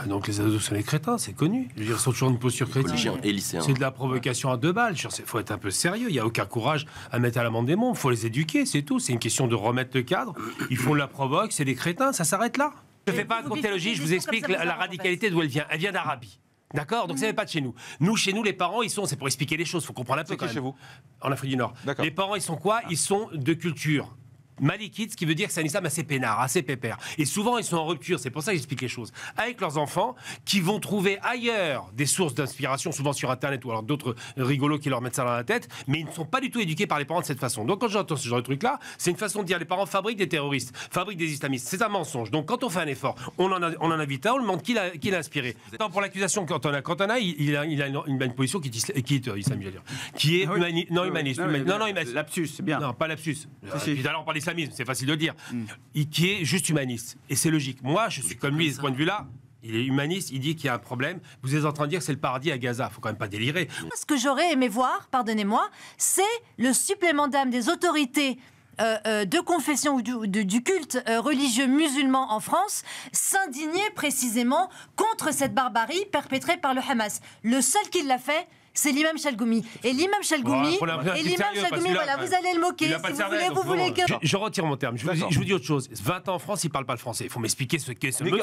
Donc les ados sont les crétins, c'est connu. Je veux dire, ils sont toujours dans une posture chrétienne. Et lycéens. C'est de la provocation à 2 balles. Il faut être un peu sérieux. Il n'y a aucun courage à mettre à l'amende des mômes. Il faut les éduquer, c'est tout. C'est une question de remettre le cadre. Ils font de la provoque, c'est des crétins, ça s'arrête là. Je ne fais pas de contéologie, je vous explique la radicalité d'où elle vient. Elle vient d'Arabie. D'accord? Donc ça n'est pas de chez nous. Chez nous, les parents, c'est pour expliquer les choses, il faut comprendre un peu quand même. Chez vous? En Afrique du Nord. Les parents, ils sont quoi? Ils sont de culture malikite, ce qui veut dire que c'est un islam assez peinard, assez pépère. Et souvent, ils sont en rupture, c'est pour ça que j'explique les choses, avec leurs enfants, qui vont trouver ailleurs des sources d'inspiration, souvent sur Internet, ou alors d'autres rigolos qui leur mettent ça dans la tête, mais ils ne sont pas du tout éduqués par les parents de cette façon. Donc quand j'entends ce genre de truc-là, c'est une façon de dire les parents fabriquent des terroristes, fabriquent des islamistes. C'est un mensonge. Donc quand on fait un effort, on en invite un, on demande qui l'a inspiré. Pour l'accusation, Cantona, il a une position qui est humaniste. Lapsus, c'est bien. Non, pas lapsus. Puis alors on parle d'islamisme, c'est facile de le dire. Qui est juste humaniste. Et c'est logique. Moi, je suis comme lui, de ce point de vue-là. Il est humaniste, il dit qu'il y a un problème. Vous êtes en train de dire que c'est le paradis à Gaza. Il faut quand même pas délirer. Ce que j'aurais aimé voir, pardonnez-moi, c'est le supplément d'âme des autorités de confession ou du culte religieux musulman en France s'indigner précisément contre cette barbarie perpétrée par le Hamas. Le seul qui l'a fait, c'est l'imam Chalgoumi. Et l'imam Chalgoumi, vous allez le moquer. Si vous voulez que... Je retire mon terme. Je vous dis autre chose. 20 ans en France, il ne parle pas le français. Il faut m'expliquer ce qu'est ce monsieur.